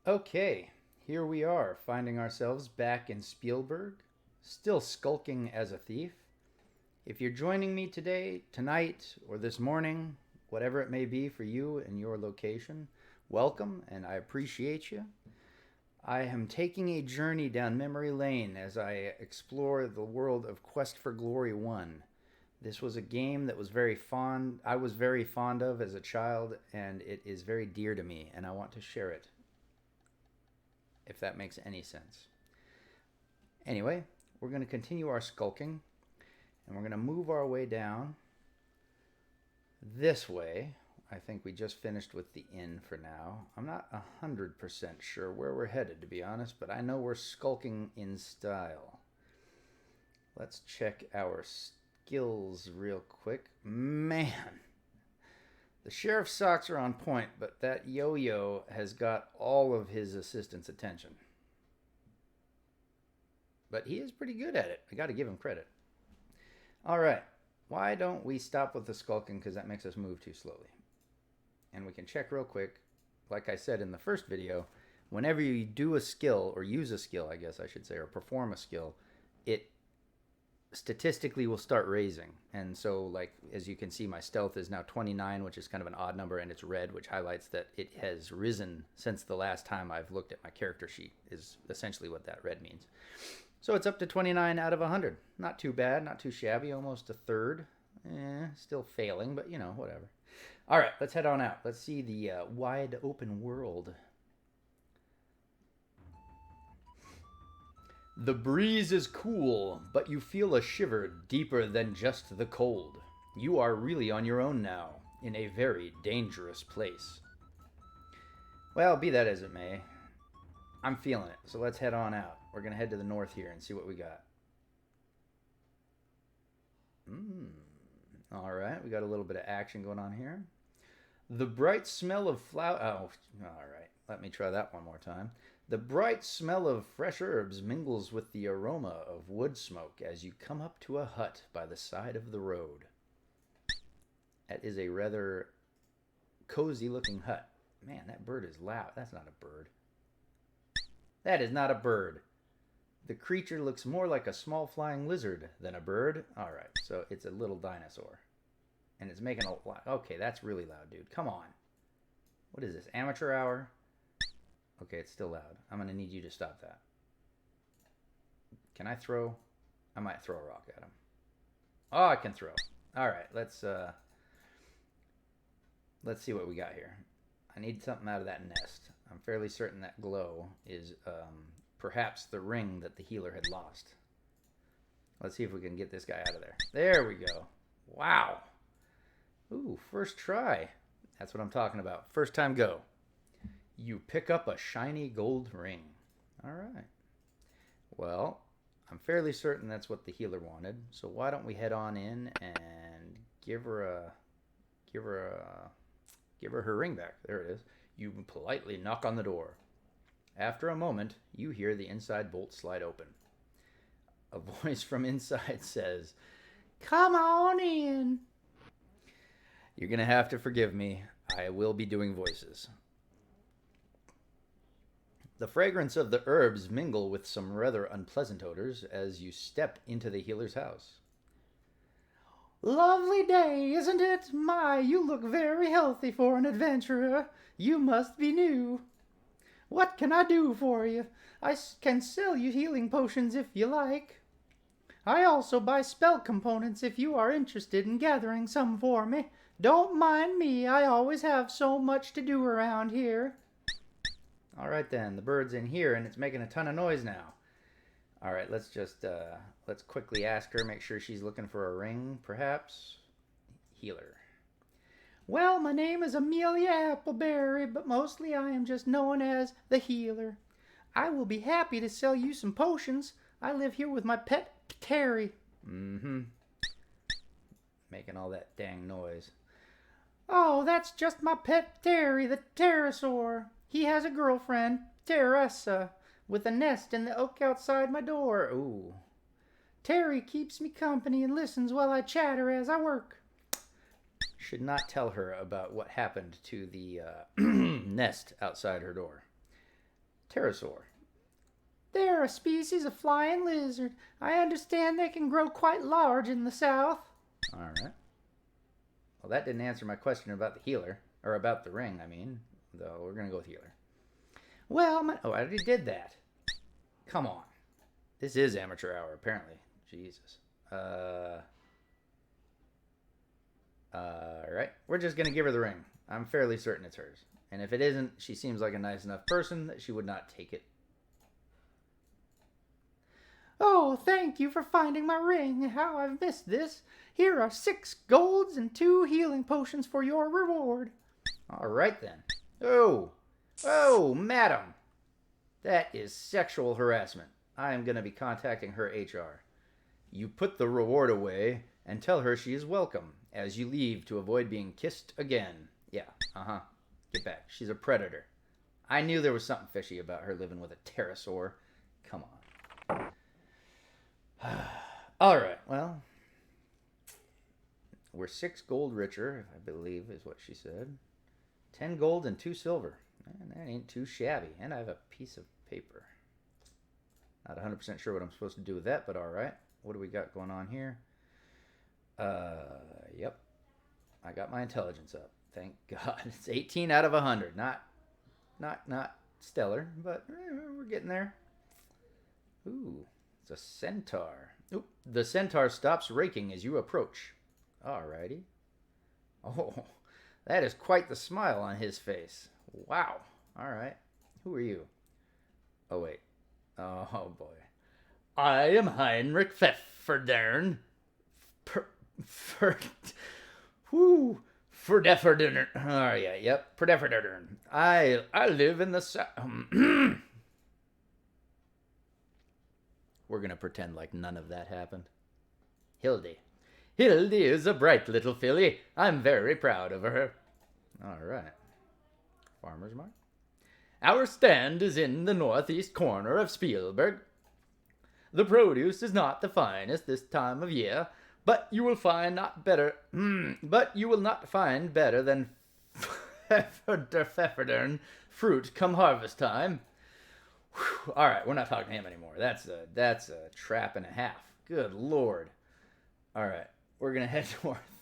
Okay, here we are, finding ourselves back in Spielberg, still skulking as a thief. If you're joining me today, tonight, or this morning, whatever it may be for you and your location, welcome and I appreciate you. I am taking a journey down memory lane as I explore the world of Quest for Glory 1. This was a game that I was very fond of as a child, and it is very dear to me, and I want to share it, if that makes any sense. Anyway, we're going to continue our skulking, and we're going to move our way down this way. I think we just finished with the inn for now. I'm not 100% sure where we're headed, to be honest, but I know we're skulking in style. Let's check our skills real quick. Man, the sheriff's socks are on point, but that yo-yo has got all of his assistants' attention. But he is pretty good at it. I got to give him credit. All right. Why don't we stop with the skulking, because that makes us move too slowly. And we can check real quick. Like I said in the first video, whenever you do a skill, or use a skill, I guess I should say, or perform a skill, it statistically will start raising. And so, like, as you can see, my stealth is now 29, which is kind of an odd number, and it's red, which highlights that it has risen since the last time I've looked at my character sheet, is essentially what that red means. So it's up to 29 out of 100. Not too bad, not too shabby, almost a third. Still failing, but whatever. All right, let's head on out. Let's see the wide open world. The breeze is cool, but you feel a shiver deeper than just the cold. You are really on your own now, in a very dangerous place. Well, be that as it may, I'm feeling it, so let's head on out. We're going to head to the north here and see what we got. All right, we got a little bit of action going on here. The bright smell of flower... Oh, all right. Let me try that one more time. The bright smell of fresh herbs mingles with the aroma of wood smoke as you come up to a hut by the side of the road. That is a rather cozy-looking hut. Man, that bird is loud. That's not a bird. That is not a bird. The creature looks more like a small flying lizard than a bird. All right, so it's a little dinosaur. And it's making a lot. Okay, that's really loud, dude. Come on. What is this, amateur hour? Okay, it's still loud. I'm going to need you to stop that. Can I throw? I might throw a rock at him. Oh, I can throw. All right, let's see what we got here. I need something out of that nest. I'm fairly certain that glow is perhaps the ring that the healer had lost. Let's see if we can get this guy out of there. There we go. Wow. Ooh, first try. That's what I'm talking about. First time go. You pick up a shiny gold ring. All right. Well, I'm fairly certain that's what the healer wanted. So why don't we head on in and give her her ring back. There it is. You politely knock on the door. After a moment, you hear the inside bolt slide open. A voice from inside says, "Come on in." You're going to have to forgive me. I will be doing voices. The fragrance of the herbs mingle with some rather unpleasant odors as you step into the healer's house. "Lovely day, isn't it? My, you look very healthy for an adventurer. You must be new. What can I do for you? I can sell you healing potions if you like. I also buy spell components if you are interested in gathering some for me. Don't mind me, I always have so much to do around here." All right then, the bird's in here and it's making a ton of noise now. All right, let's quickly ask her, make sure she's looking for a ring, perhaps. Healer. "Well, my name is Amelia Appleberry, but mostly I am just known as the healer. I will be happy to sell you some potions. I live here with my pet, Terry." Making all that dang noise. "Oh, that's just my pet Terry, the pterosaur. He has a girlfriend, Teresa, with a nest in the oak outside my door. Ooh. Terry keeps me company and listens while I chatter as I work." Should not tell her about what happened to the nest outside her door. Pterosaur. They're a species of flying lizard. I understand they can grow quite large in the south. All right. Well, that didn't answer my question about the healer. Or about the ring, I mean. Though, we're going to go with healer. Well, oh, I already did that. Come on. This is amateur hour, apparently. Jesus. Alright. We're just going to give her the ring. I'm fairly certain it's hers. And if it isn't, she seems like a nice enough person that she would not take it. Oh, thank you for finding my ring. How I've missed this. Here are 6 golds and 2 healing potions for your reward. Alright then. Oh, madam. That is sexual harassment. I am going to be contacting her HR. You put the reward away and tell her she is welcome as you leave to avoid being kissed again. Yeah, Get back. She's a predator. I knew there was something fishy about her living with a pterosaur. Come on. Alright, well. We're 6 gold richer, I believe is what she said. 10 gold and 2 silver. Man, that ain't too shabby. And I have a piece of paper. Not 100% sure what I'm supposed to do with that, but alright. What do we got going on here? Yep. I got my intelligence up. Thank God. It's 18 out of 100. Not stellar, but we're getting there. Ooh, it's a centaur. Oop, the centaur stops raking as you approach. Alrighty. Oh, that is quite the smile on his face. Wow. Alright. Who are you? Oh, wait. Oh, boy. I am Heinrich Pfefferdern. Ferdefferdern. Oh, yeah, yep. Ferdefferdern. I live in the... We're going to pretend like none of that happened. Hildy. Hildy is a bright little filly. I'm very proud of her. All right. Farmer's Market. Our stand is in the northeast corner of Spielberg. The produce is not the finest this time of year, but you will find not better. But you will not find better than Pfefferdern fruit come harvest time. Whew. All right, we're not talking to him anymore. That's a trap and a half. Good Lord. All right, we're gonna head north.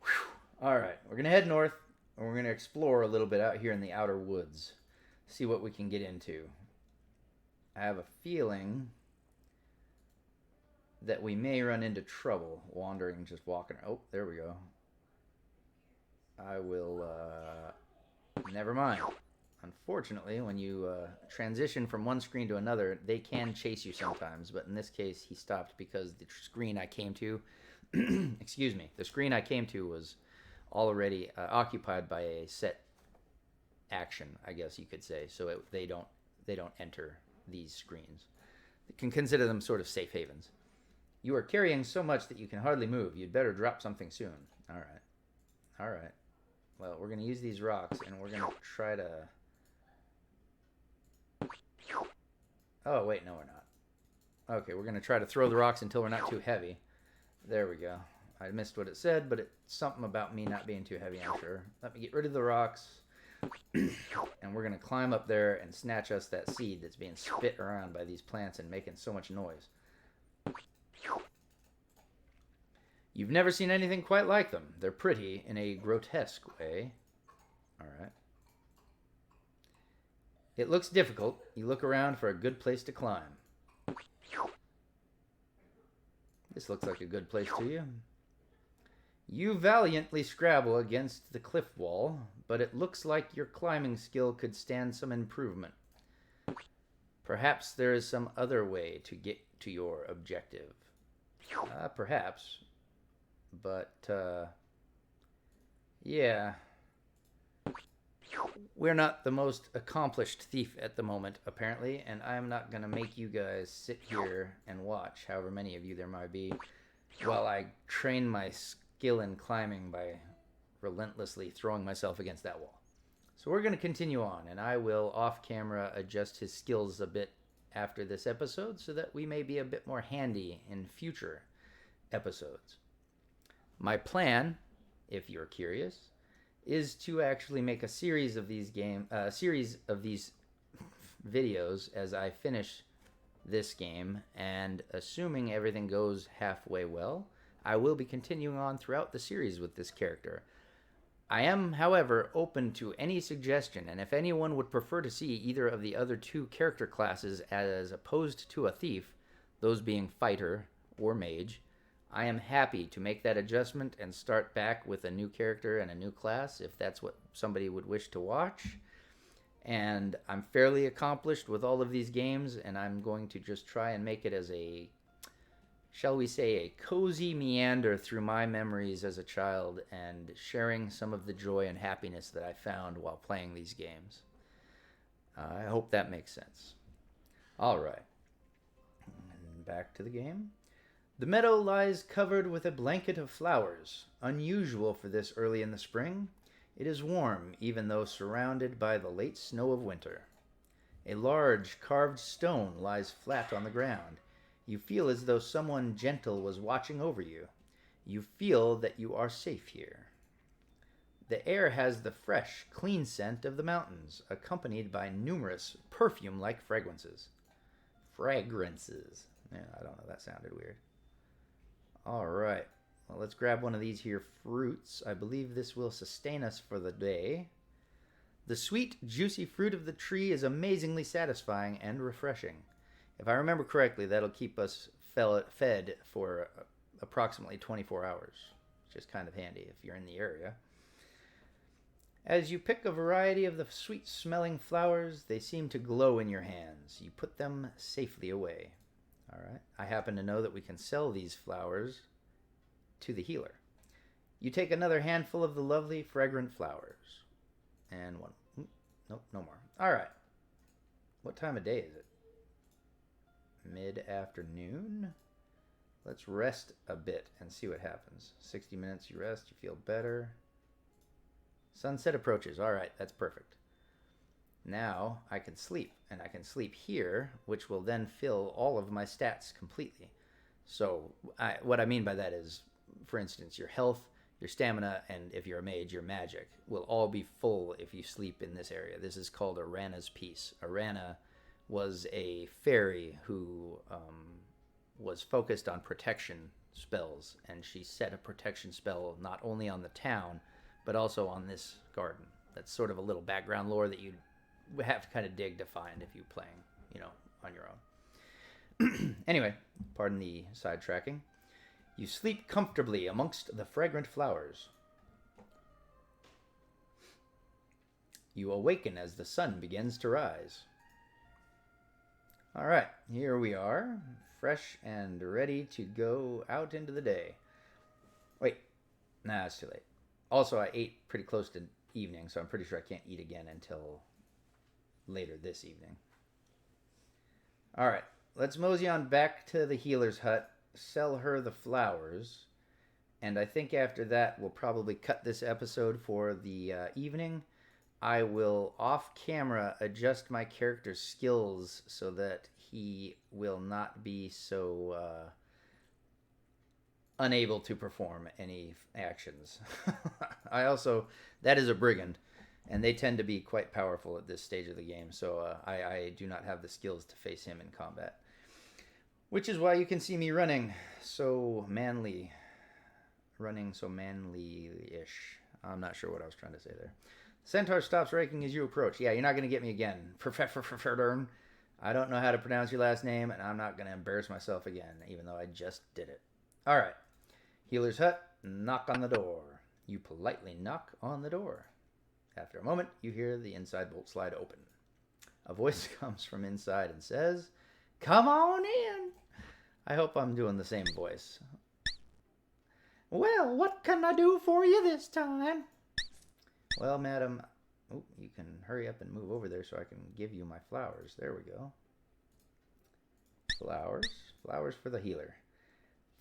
Whew. All right, we're gonna head north, and we're gonna explore a little bit out here in the outer woods. See what we can get into. I have a feeling that we may run into trouble wandering, just walking. Oh, there we go. I will, never mind. Unfortunately, when you transition from one screen to another, they can chase you sometimes, but in this case, he stopped because the screen I came to, excuse me, the screen I came to was already occupied by a set action, I guess you could say, so they don't enter these screens. You can consider them sort of safe havens. You are carrying so much that you can hardly move. You'd better drop something soon. All right. Well, we're going to use these rocks, and we're going to try to... Oh, wait, no, we're not. Okay, we're going to try to throw the rocks until we're not too heavy. There we go. I missed what it said, but it's something about me not being too heavy, I'm sure. Let me get rid of the rocks. And we're going to climb up there and snatch us that seed that's being spit around by these plants and making so much noise. You've never seen anything quite like them. They're pretty in a grotesque way. All right. It looks difficult. You look around for a good place to climb. This looks like a good place to you. You valiantly scrabble against the cliff wall, but it looks like your climbing skill could stand some improvement. Perhaps there is some other way to get to your objective. Perhaps. But, yeah. We're not the most accomplished thief at the moment, apparently, and I'm not going to make you guys sit here and watch, however many of you there might be, while I train my skill in climbing by relentlessly throwing myself against that wall. So we're going to continue on, and I will, off-camera, adjust his skills a bit after this episode so that we may be a bit more handy in future episodes. My plan, if you're curious, is to actually make a series of these videos as I finish this game, and assuming everything goes halfway well, I will be continuing on throughout the series with this character. I am, however, open to any suggestion, and if anyone would prefer to see either of the other two character classes as opposed to a thief, those being fighter or mage, I am happy to make that adjustment and start back with a new character and a new class if that's what somebody would wish to watch. And I'm fairly accomplished with all of these games, and I'm going to just try and make it as a, shall we say, a cozy meander through my memories as a child and sharing some of the joy and happiness that I found while playing these games. I hope that makes sense. All right. And back to the game. The meadow lies covered with a blanket of flowers, unusual for this early in the spring. It is warm, even though surrounded by the late snow of winter. A large carved stone lies flat on the ground. You feel as though someone gentle was watching over you. You feel that you are safe here. The air has the fresh, clean scent of the mountains, accompanied by numerous perfume-like fragrances. Fragrances. Yeah, I don't know, that sounded weird. All right. Well, let's grab one of these here fruits. I believe this will sustain us for the day. The sweet, juicy fruit of the tree is amazingly satisfying and refreshing. If I remember correctly, that'll keep us fed for approximately 24 hours, which is kind of handy if you're in the area. As you pick a variety of the sweet-smelling flowers, they seem to glow in your hands. You put them safely away. All right. I happen to know that we can sell these flowers to the healer. You take another handful of the lovely, fragrant flowers. And one. Nope, no more. All right. What time of day is it? Mid-afternoon? Let's rest a bit and see what happens. 60 minutes you rest, you feel better. Sunset approaches. All right, that's perfect. Now I can sleep, and I can sleep here, which will then fill all of my stats completely. So what I mean by that is, for instance, your health, your stamina, and if you're a mage, your magic will all be full if you sleep in this area. This is called Arana's Peace. Arana was a fairy who was focused on protection spells, and she set a protection spell not only on the town, but also on this garden. That's sort of a little background lore that you have to kind of dig to find if you're playing, on your own. Anyway, pardon the sidetracking. You sleep comfortably amongst the fragrant flowers. You awaken as the sun begins to rise. All right, here we are, fresh and ready to go out into the day. Wait, nah, it's too late. Also, I ate pretty close to evening, so I'm pretty sure I can't eat again until later this evening. All right, let's mosey on back to the healer's hut, sell her the flowers, and I think after that we'll probably cut this episode for the evening. I will off camera adjust my character's skills so that he will not be so unable to perform any actions. That is a brigand, and they tend to be quite powerful at this stage of the game, so I do not have the skills to face him in combat. Which is why you can see me running so manly-ish. I'm not sure what I was trying to say there. Centaur stops raking as you approach. Yeah, you're not going to get me again. I don't know how to pronounce your last name, and I'm not going to embarrass myself again, even though I just did it. All right. Healer's hut, knock on the door. You politely knock on the door. After a moment, you hear the inside bolt slide open. A voice comes from inside and says, "Come on in." I hope I'm doing the same voice. Well, what can I do for you this time? Well, madam, you can hurry up and move over there so I can give you my flowers. There we go. Flowers for the healer.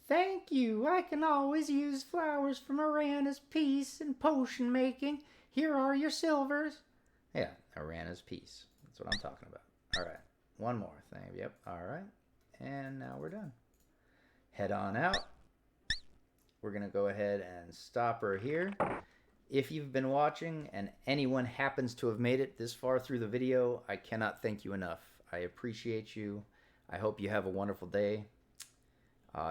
Thank you. I can always use flowers from Arana's Peace and potion making. Here are your silvers. Yeah, Arana's Peace. That's what I'm talking about. All right, one more thing. Yep, all right. And now we're done. Head on out. We're going to go ahead and stop her here. If you've been watching and anyone happens to have made it this far through the video, I cannot thank you enough. I appreciate you. I hope you have a wonderful day.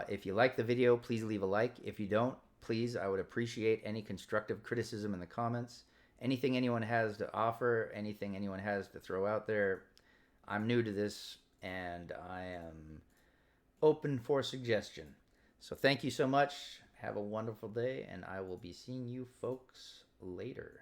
If you like the video, please leave a like. If you don't, please, I would appreciate any constructive criticism in the comments. Anything anyone has to offer, anything anyone has to throw out there. I'm new to this, and I am open for suggestion. So thank you so much. Have a wonderful day, and I will be seeing you folks later.